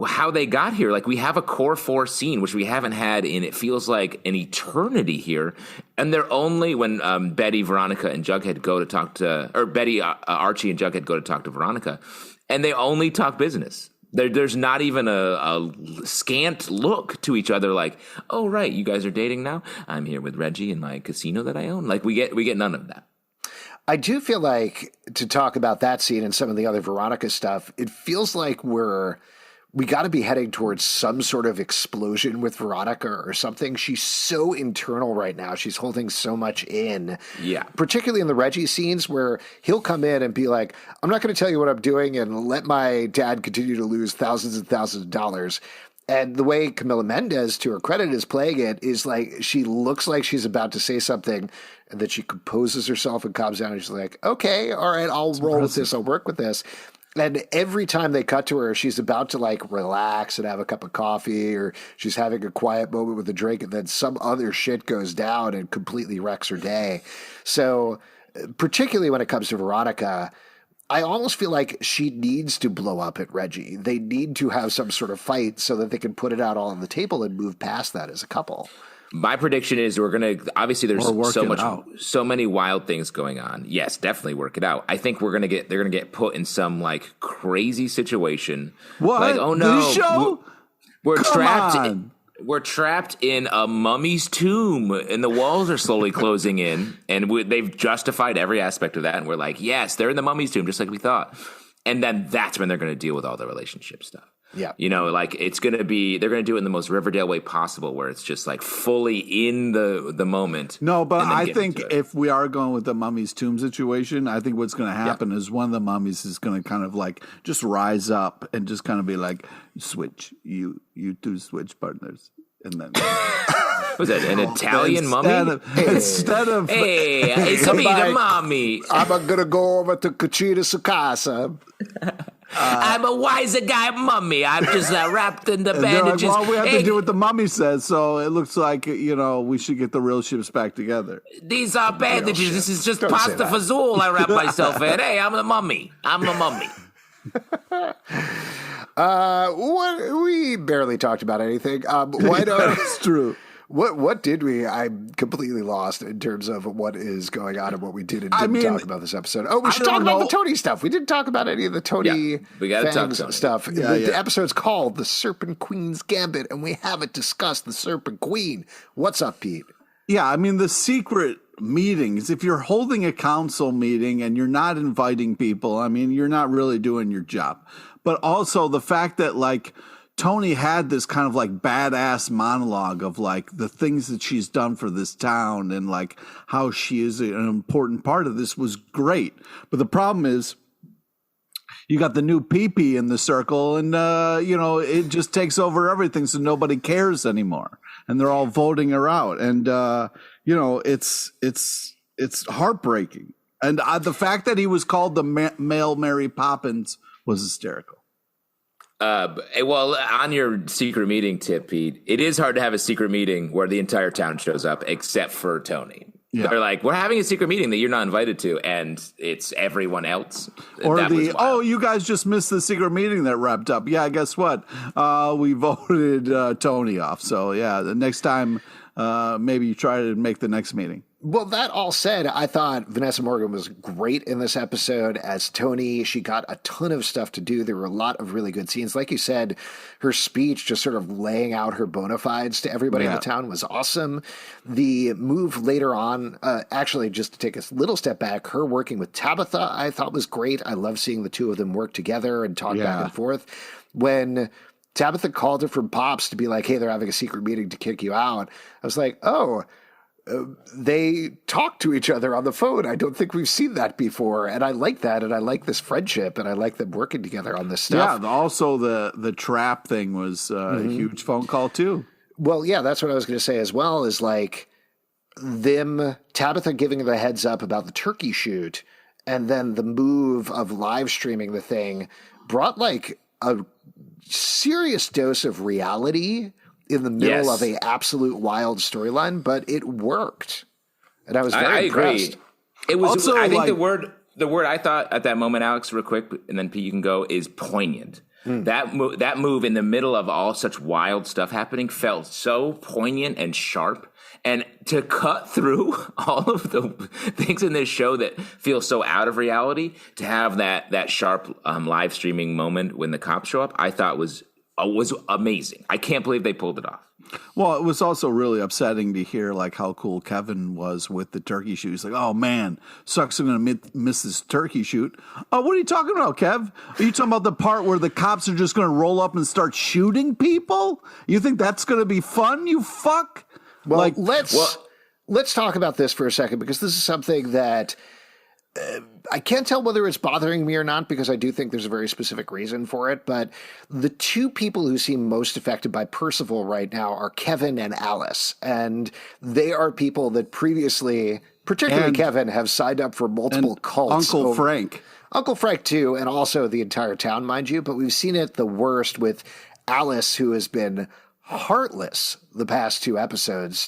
how they got here. Like, we have a core 4 scene, which we haven't had in, it feels like, an eternity here. And they're only when Betty, Veronica, and Jughead go to talk to, or Betty, Archie, and Jughead go to talk to Veronica, and they only talk business. There's not even a scant look to each other like, oh, right, you guys are dating now? I'm here with Reggie in my casino that I own. Like, we get none of that. I do feel like, to talk about that scene and some of the other Veronica stuff, it feels like we got to be heading towards some sort of explosion with Veronica or something. She's so internal right now. She's holding so much in. Yeah. Particularly in the Reggie scenes where he'll come in and be like, I'm not going to tell you what I'm doing and let my dad continue to lose thousands and thousands of dollars. And the way Camila Mendes, to her credit, is playing it is like she looks like she's about to say something and then she composes herself and calms down and she's like, okay, all right, I'll roll with this. I'll work with this. And every time they cut to her, she's about to like relax and have a cup of coffee, or she's having a quiet moment with a drink, and then some other shit goes down and completely wrecks her day. So particularly when it comes to Veronica, I almost feel like she needs to blow up at Reggie. They need to have some sort of fight so that they can put it out all on the table and move past that as a couple. My prediction is we're going to, obviously there's so many wild things going on. Yes, definitely work it out. I think they're going to get put in some like crazy situation. What? Like, oh no, this show? We're trapped in a mummy's tomb and the walls are slowly closing in, and they've justified every aspect of that. And we're like, yes, they're in the mummy's tomb, just like we thought. And then that's when they're going to deal with all the relationship stuff. Yeah. You know, like it's going to be, they're going to do it in the most Riverdale way possible, where it's just like fully in the moment. No, but I think if we are going with the mummy's tomb situation, I think what's going to happen is one of the mummies is going to kind of like just rise up and just kind of be like, switch, you two switch partners. And then. Was that an Italian mummy? Instead of hey, it's me, the mommy. I'm going to go over to Cucina's casa. I'm a wiser guy mummy. I'm just wrapped in the bandages. Like, well, we have to do what the mummy says, so it looks like, we should get the real ships back together. These are bandages. This is just pasta fazool I wrap myself in. Hey, I'm the mummy. We barely talked about anything. Why don't It's true. What did we? I'm completely lost in terms of what is going on and what we did and didn't talk about this episode. Oh, we should talk about the Toni stuff. We didn't talk about any of the Toni we gotta talk Toni stuff. The episode's called The Serpent Queen's Gambit, and we haven't discussed the Serpent Queen. What's up, Pete? Yeah, I mean, the secret meetings, if you're holding a council meeting and you're not inviting people, I mean, you're not really doing your job. But also the fact that, like, Toni had this kind of like badass monologue of like the things that she's done for this town and like how she is an important part of this was great. But the problem is you got the new pee-pee in the circle and, it just takes over everything. So nobody cares anymore and they're all voting her out. And, it's heartbreaking. And the fact that he was called the male Mary Poppins was hysterical. Well, on your secret meeting tip, Pete, it is hard to have a secret meeting where the entire town shows up except for Toni. Yeah. They're like, we're having a secret meeting that you're not invited to, and it's everyone else. Or you guys just missed the secret meeting that wrapped up. Yeah, guess what? We voted Toni off. So, yeah, the next time, maybe you try to make the next meeting. Well, that all said, I thought Vanessa Morgan was great in this episode as Toni. She got a ton of stuff to do. There were a lot of really good scenes. Like you said, her speech, just sort of laying out her bona fides to everybody in the town, was awesome. The move later on, actually, just to take a little step back, her working with Tabitha, I thought was great. I love seeing the two of them work together and talk back and forth. When Tabitha called her from Pops to be like, hey, they're having a secret meeting to kick you out, I was like, oh, they talk to each other on the phone. I don't think we've seen that before. And I like that. And I like this friendship. And I like them working together on this stuff. Yeah. Also, the trap thing was a huge phone call, too. Well, yeah, that's what I was going to say as well, is like Tabitha giving the heads up about the turkey shoot. And then the move of live streaming the thing brought like a serious dose of reality in the middle of a absolute wild storyline, but it worked, and I was very impressed. Agree. It was. Also, I think the word I thought at that moment, Alex, real quick, and then Pete, you can go, is poignant. That move in the middle of all such wild stuff happening felt so poignant and sharp. And to cut through all of the things in this show that feel so out of reality, to have that sharp live streaming moment when the cops show up, I thought was amazing. I can't believe they pulled it off. Well, it was also really upsetting to hear like how cool Kevin was with the turkey shoot. He's like, oh man, sucks I'm going to miss this turkey shoot. Oh, what are you talking about, Kev? Are you talking about the part where the cops are just going to roll up and start shooting people? You think that's going to be fun, you fuck? Well, let's talk about this for a second, because this is something that I can't tell whether it's bothering me or not, because I do think there's a very specific reason for it. But the two people who seem most affected by Percival right now are Kevin and Alice. And they are people that previously, particularly Kevin, have signed up for multiple cults. Uncle Frank, too, and also the entire town, mind you. But we've seen it the worst with Alice, who has been heartless the past 2 episodes,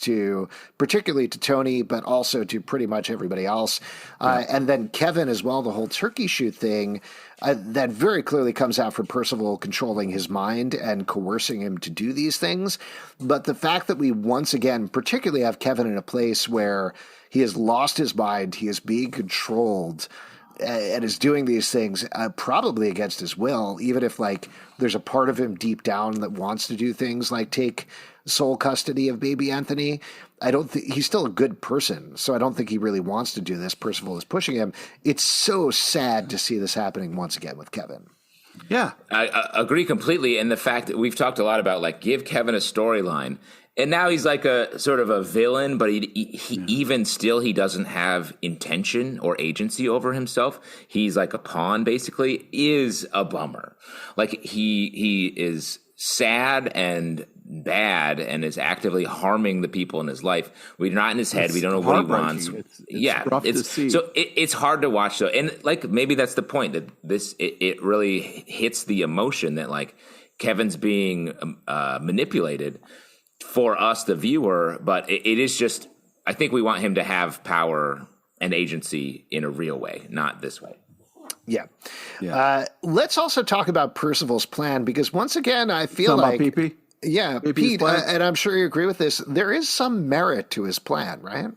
particularly to Toni, but also to pretty much everybody else. And then Kevin as well, the whole turkey shoot thing, that very clearly comes out from Percival controlling his mind and coercing him to do these things. But the fact that we once again particularly have Kevin in a place where he has lost his mind, he is being controlled, and is doing these things probably against his will, even if like there's a part of him deep down that wants to do things like take sole custody of baby Anthony. I don't think he's still a good person, so I don't think he really wants to do this. Percival is pushing him. It's so sad to see this happening once again with Kevin. Yeah, I agree completely. And the fact that we've talked a lot about like give Kevin a storyline. And now he's like a sort of a villain, but he even still, he doesn't have intention or agency over himself. He's like a pawn, basically, is a bummer. Like he is sad and bad and is actively harming the people in his life. We're not in his head. We don't know what he wants. It's hard to watch though. And like, maybe that's the point, that it really hits the emotion that like Kevin's being manipulated for us, the viewer, but it is just, I think we want him to have power and agency in a real way, not this way. Yeah. Let's also talk about Percival's plan, because once again, I feel like... Pee-pee? Yeah, Pete, and I'm sure you agree with this, there is some merit to his plan, right?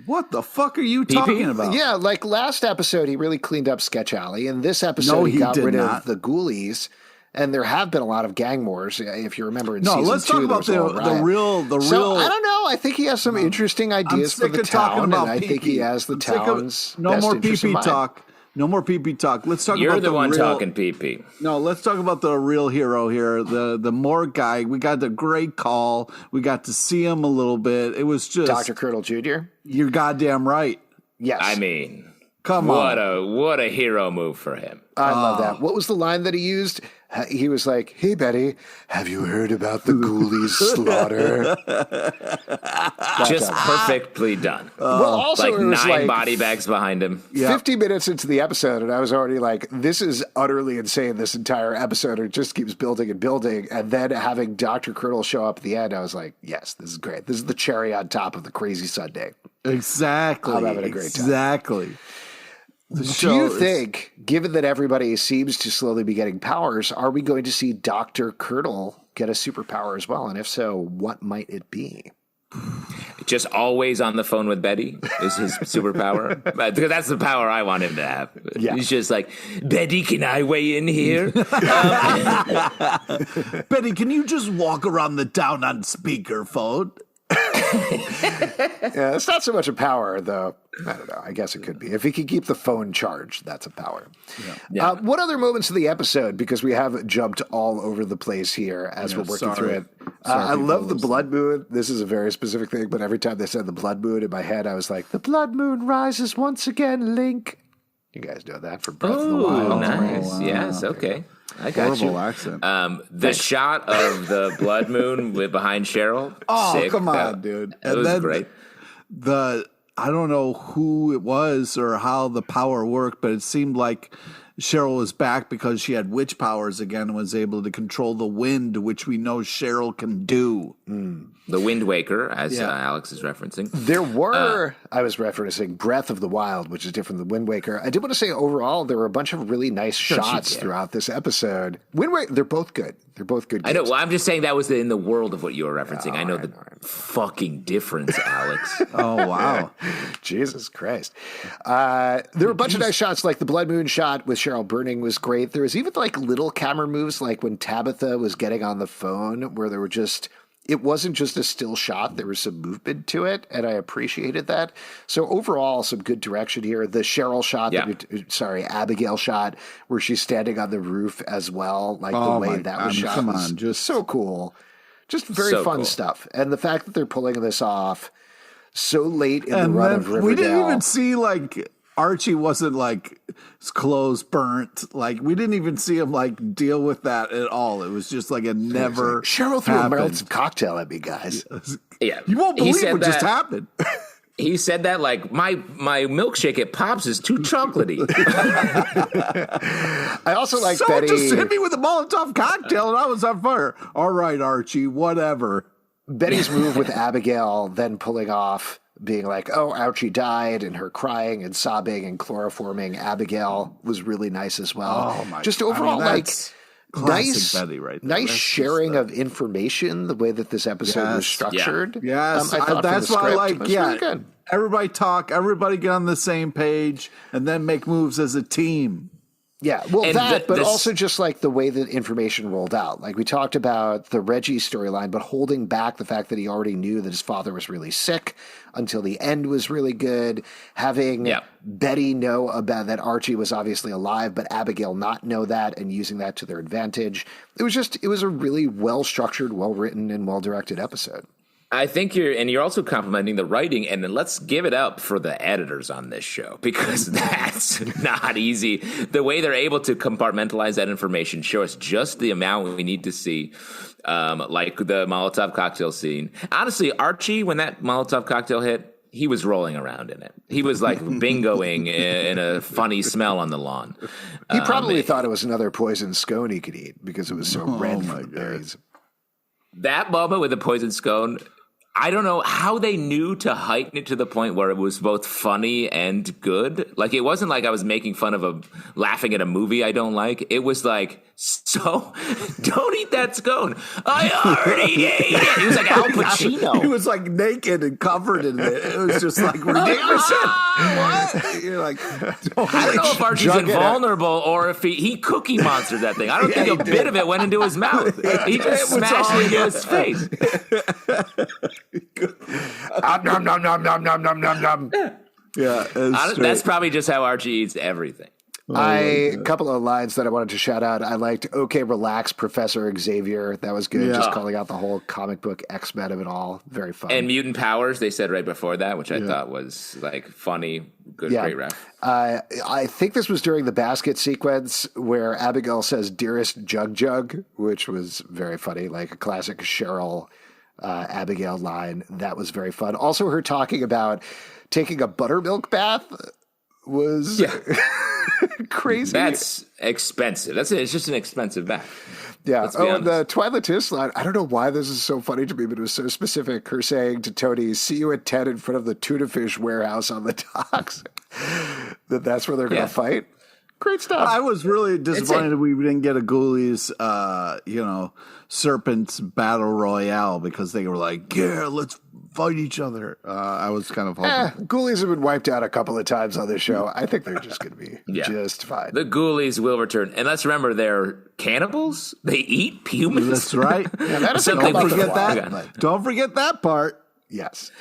What the fuck are you talking about? Yeah, like last episode, he really cleaned up Sketch Alley, and this episode, he got rid of the ghoulies. And there have been a lot of gang wars, if you remember in season 2. Let's talk about the real. So, I don't know. I think he has some interesting ideas for the town, and I think he has the town's no more pee-pee talk. No more pee-pee talk. Let's talk You're about the one real, talking pee-pee. No, let's talk about the real hero here, the Moore guy. We got the great call. We got to see him a little bit. It was just Dr. Curdle Jr.? You're goddamn right. Yes. I mean, come on. What a hero move for him. I love that. What was the line that he used? He was like, "Hey, Betty, have you heard about the ghoulies' slaughter?" Just perfectly done. Well, also like it was 9 body bags behind him. 50 minutes into the episode, and I was already like, this is utterly insane, this entire episode. It just keeps building and building. And then having Dr. Curdle show up at the end, I was like, yes, this is great. This is the cherry on top of the crazy Sunday. Exactly. I'm having a great time. Exactly. Do you think, given that everybody seems to slowly be getting powers, are we going to see Dr. Curdle get a superpower as well? And if so, what might it be? Just always on the phone with Betty is his superpower. Because that's the power I want him to have. Yeah. He's just like, Betty, can I weigh in here? Betty, can you just walk around the town on speakerphone? Yeah, it's not so much a power, though. I don't know. I guess it could be. If he could keep the phone charged, that's a power. Yeah. What other moments of the episode? Because we have jumped all over the place here as we're working through it. I love the blood moon. This is a very specific thing, but every time they said the blood moon in my head, I was like, the blood moon rises once again, Link. You guys know that from Breath of the Wild. Nice. Wow. Yes, okay. I got Horrible you. accent. The shot of the blood moon behind Cheryl. Oh, sick. come on, dude. That was great. I don't know who it was or how the power worked, but it seemed like Cheryl was back because she had witch powers again and was able to control the wind, which we know Cheryl can do. The Wind Waker, as Alex is referencing. There were, I was referencing Breath of the Wild, which is different than Wind Waker. I did want to say overall, there were a bunch of really nice shots throughout this episode. Wind Waker, they're both good. They're both good games. I know. Well, I'm just saying that was in the world of what you were referencing. I know the fucking difference, Alex. Oh, wow. Jesus Christ. There were a bunch of nice shots, like the Blood Moon shot with Cheryl burning was great. There was even like little camera moves, like when Tabitha was getting on the phone, where there were just... It wasn't just a still shot. There was some movement to it, and I appreciated that. So overall, some good direction here. The Cheryl shot, Abigail shot, where she's standing on the roof as well, like the way that was shot was just so cool. Just very fun stuff. And the fact that they're pulling this off so late in the run of Riverdale. We didn't even see, like... Archie wasn't like his clothes burnt. Like we didn't even see him like deal with that at all. It was just like it never. Cheryl threw a melted cocktail at me, guys. Yeah, you won't believe what just happened. He said that like my milkshake at Pops is too chocolatey. I also like Someone Betty. just hit me with a Molotov cocktail and I was on fire. All right, Archie, whatever. Betty's move with Abigail then pulling off, being like, oh, Archie died, and her crying and sobbing and chloroforming Abigail was really nice as well. Oh, my Just God. overall, That's classic Betty right there. nice That's sharing just, of information, the way that this episode was structured. Yes, I thought that's from the why I script like, was really good. everybody talk, everybody get on the same page, and then make moves as a team. Yeah, well, And but this- also just like the way that information rolled out. Like we talked about the Reggie storyline, but holding back the fact that he already knew that his father was really sick until the end was really good. Having Betty know about that Archie was obviously alive, but Abigail not know that and using that to their advantage. It was a really well-structured, well-written, and well-directed episode. I think you're also complimenting the writing, and then let's give it up for the editors on this show, because that's not easy. The way they're able to compartmentalize that information, show us just the amount we need to see, like the Molotov cocktail scene. Honestly, Archie, when that Molotov cocktail hit, he was rolling around in it. He was like bingoing in a funny smell on the lawn. He probably thought it was another poison scone he could eat because it was so red from the berries. That moment with the poison scone, I don't know how they knew to heighten it to the point where it was both funny and good. Like, it wasn't like I was making fun of laughing at a movie I don't like. It was like, so don't eat that scone. I already ate it. He was like Al Pacino. He was like naked and covered in it. It was just like ridiculous. What? You're like, I don't know if Archie's invulnerable or if he cookie monstered that thing. I don't think a bit of it went into his mouth. He just smashed it into his face. Nom, nom, nom, nom, nom, nom, nom, nom. Yeah, that's probably just how Archie eats everything. A couple of lines that I wanted to shout out. I liked, okay, relax, Professor Xavier. That was good. Yeah. Just calling out the whole comic book X-Men of it all. Very fun. And mutant powers, they said right before that, which I thought was like funny, good, great ref. I think this was during the basket sequence where Abigail says, dearest Jug Jug, which was very funny, like a classic Cheryl Abigail line. That was very fun. Also, her talking about taking a buttermilk bath was crazy. That's expensive. It's just an expensive bath. Yeah. And the Twilightist line, I don't know why this is so funny to me, but it was so specific. Her saying to Toni, see you at 10 in front of the tuna fish warehouse on the docks. That's where they're going to fight. Great stuff. I was really disappointed we didn't get a Ghoulies, Serpent's Battle Royale because they were like, yeah, let's fight each other. I was kind of hoping. Ghoulies have been wiped out a couple of times on this show. I think they're just going to be just fine. The Ghoulies will return. And let's remember, they're cannibals. They eat humans. That's right. Don't forget that part. Yes.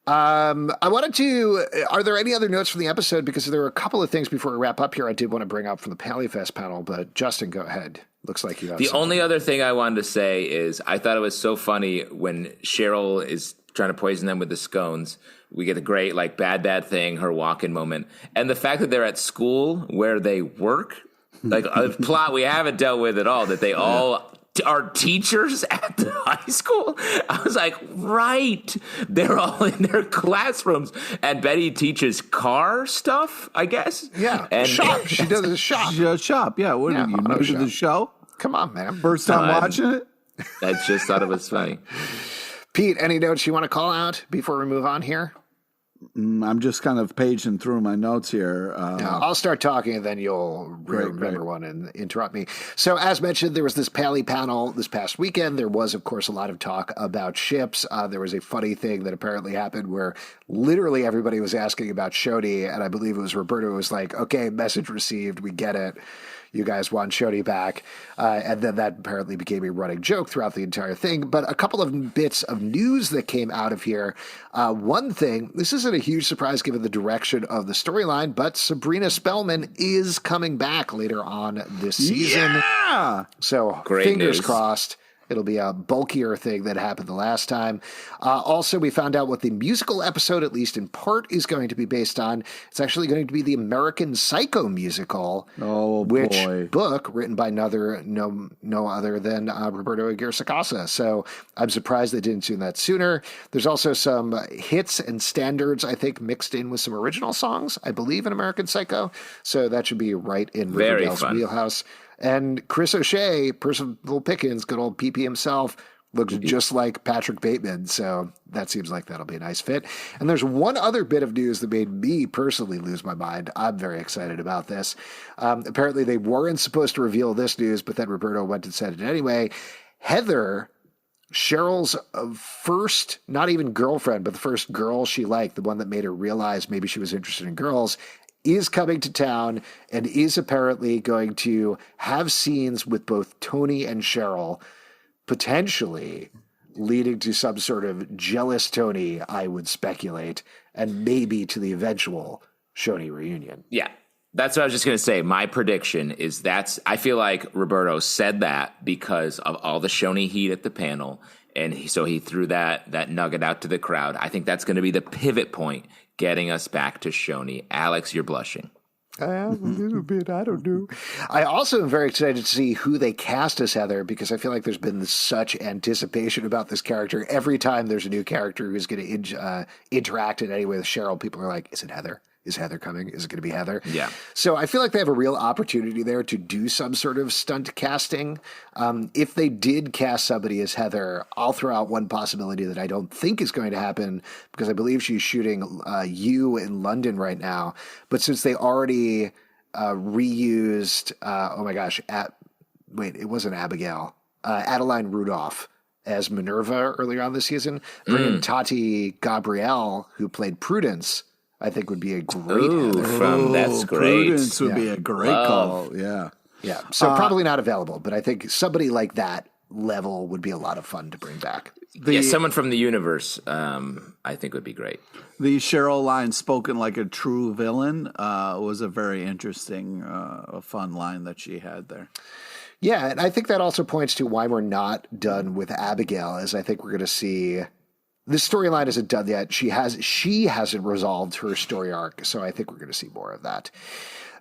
I wanted to, are there any other notes from the episode? Because there were a couple of things before we wrap up here I did want to bring up from the Pallyfest panel, but Justin, go ahead. Looks like you have The only other thing I wanted to say is I thought it was so funny when Cheryl is trying to poison them with the scones. We get a great, like, bad thing, her walk-in moment. And the fact that they're at school where they work, like a plot we haven't dealt with at all, that they all are teachers at the high school. I was like, right. They're all in their classrooms. And Betty teaches car stuff, I guess. Yeah. And shop. She does a shop. She does shop. Yeah. What are you new to the show? Come on, man. First time watching it? I just thought it was funny. Pete, any notes you want to call out before we move on here? I'm just kind of paging through my notes here. I'll start talking and then you'll remember one and interrupt me. So as mentioned, there was this Pally panel this past weekend. There was, of course, a lot of talk about ships. There was a funny thing that apparently happened where literally everybody was asking about Shodi, and I believe it was Roberto who was like, okay, message received, we get it. You guys want Shodi back. And then that apparently became a running joke throughout the entire thing. But a couple of bits of news that came out of here. One thing, this isn't a huge surprise given the direction of the storyline, but Sabrina Spellman is coming back later on this season. Yeah! So Great fingers news. crossed. It'll be a bulkier thing that happened the last time. Also, we found out what the musical episode, at least in part, is going to be based on. It's actually going to be the American Psycho musical. Oh, which boy. book written by no other than Roberto Aguirre Sacasa. So I'm surprised they didn't do that sooner. There's also some hits and standards, I think, mixed in with some original songs, I believe, in American Psycho. So that should be right in Riverdale's wheelhouse. And Chris O'Shea, Percival Pickens, good old PP himself, looks just like Patrick Bateman. So that seems like that'll be a nice fit. And there's one other bit of news that made me personally lose my mind. I'm very excited about this. Apparently they weren't supposed to reveal this news, but then Roberto went and said it anyway. Heather, Cheryl's first, not even girlfriend, but the first girl she liked, the one that made her realize maybe she was interested in girls, is coming to town and is apparently going to have scenes with both Toni and Cheryl, potentially leading to some sort of jealous Toni, I would speculate, and maybe to the eventual Shoney reunion. Yeah, that's what I was just going to say. My prediction is I feel like Roberto said that because of all the Shoney heat at the panel, and so he threw that nugget out to the crowd. I think that's going to be the pivot point, getting us back to Shoney. Alex, you're blushing. I am a little bit. I don't know. I also am very excited to see who they cast as Heather, because I feel like there's been such anticipation about this character. Every time there's a new character who's going to interact in any way with Cheryl, people are like, is it Heather? Is Heather coming? Is it going to be Heather? Yeah. So I feel like they have a real opportunity there to do some sort of stunt casting. If they did cast somebody as Heather, I'll throw out one possibility that I don't think is going to happen, because I believe she's shooting You in London right now. But since they already reused, it wasn't Abigail, Adeline Rudolph as Minerva earlier on this season, bringing Tati Gabrielle, who played Prudence, I think would be a great Heather. That's great. Prudence would be a great call. Yeah. Yeah. So probably not available, but I think somebody like that level would be a lot of fun to bring back. Someone from the universe, I think would be great. The Cheryl line, spoken like a true villain, was a very interesting, fun line that she had there. Yeah, and I think that also points to why we're not done with Abigail, as I think we're going to see. This storyline isn't done yet. She hasn't resolved her story arc, so I think we're going to see more of that.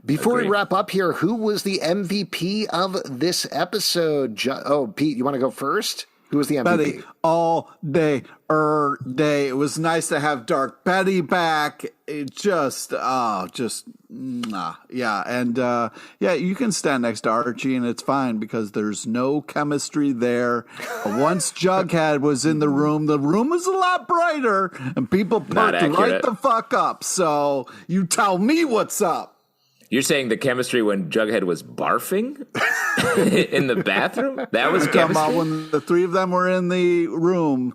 Before we wrap up here, who was the MVP of this episode? Pete, you want to go first? Who was the MVP? Betty, all day, day. It was nice to have Dark Betty back. It just, yeah. And, you can stand next to Archie and it's fine because there's no chemistry there. Once Jughead was in the room was a lot brighter and people perked right the fuck up. So you tell me what's up. You're saying the chemistry when Jughead was barfing in the bathroom? That was chemistry? chemistry? When the three of them were in the room,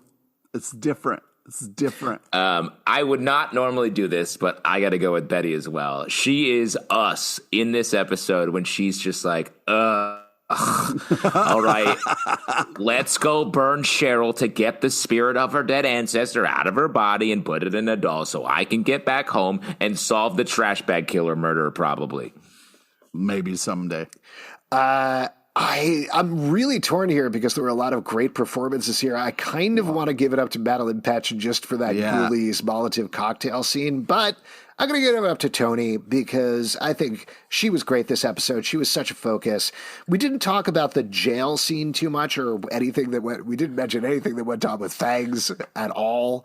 it's different. It's different. I would not normally do this, but I got to go with Betty as well. She is us in this episode when she's just like, all right, let's go burn Cheryl to get the spirit of her dead ancestor out of her body and put it in a doll so I can get back home and solve the trash bag killer murder, probably. Maybe someday. I'm really torn here because there were a lot of great performances here. I kind of want to give it up to Madeline Petch just for that Ghoulies Molotov cocktail scene, but I'm going to give it up to Toni because I think she was great this episode. She was such a focus. We didn't talk about the jail scene too much or anything we didn't mention anything that went on with Fangs at all.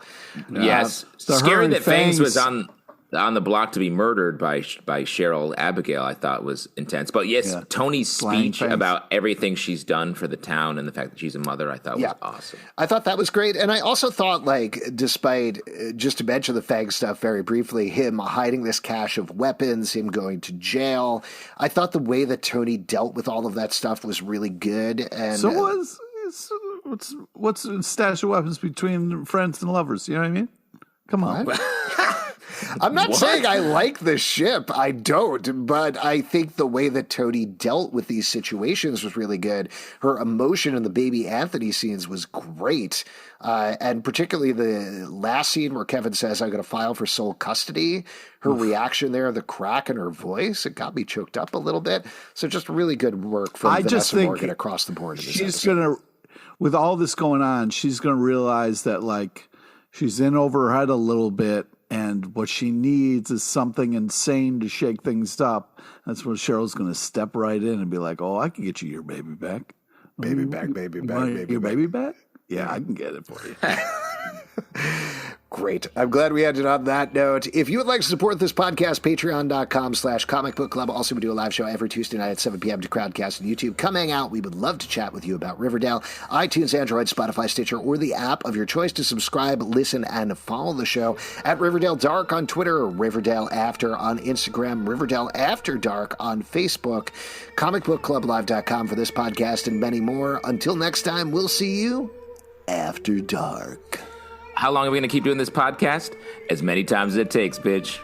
Yes. Scary that Fangs was on the block to be murdered by Cheryl Abigail, I thought was intense. But yes, Toni's speech about everything she's done for the town and the fact that she's a mother, I thought was awesome. I thought that was great. And I also thought, despite, just to mention the Fang stuff very briefly, him hiding this cache of weapons, him going to jail, I thought the way that Toni dealt with all of that stuff was really good. And so what's a stash of weapons between friends and lovers? You know what I mean? Come on. I'm not saying I like the ship. I don't. But I think the way that Toni dealt with these situations was really good. Her emotion in the baby Anthony scenes was great. And particularly the last scene where Kevin says, I'm going to file for sole custody. Her reaction there, the crack in her voice, it got me choked up a little bit. So just really good work from Vanessa Morgan across the board. In this episode. with all this going on, she's going to realize that, like, she's in over her head a little bit, and what she needs is something insane to shake things up. That's when Cheryl's going to step right in and be like, oh, I can get you your baby back. Baby back, baby back, baby your back. baby back? Yeah, I can get it for you. Great. I'm glad we ended on that note. If you would like to support this podcast, patreon.com/Comic Book Club. Also, we do a live show every Tuesday night at 7 p.m. to Crowdcast on YouTube. Come hang out. We would love to chat with you about Riverdale. iTunes, Android, Spotify, Stitcher, or the app of your choice to subscribe, listen, and follow the show at Riverdale Dark on Twitter, or Riverdale After on Instagram, Riverdale After Dark on Facebook, comicbookclublive.com for this podcast and many more. Until next time, we'll see you after dark. How long are we going to keep doing this podcast? As many times as it takes, bitch.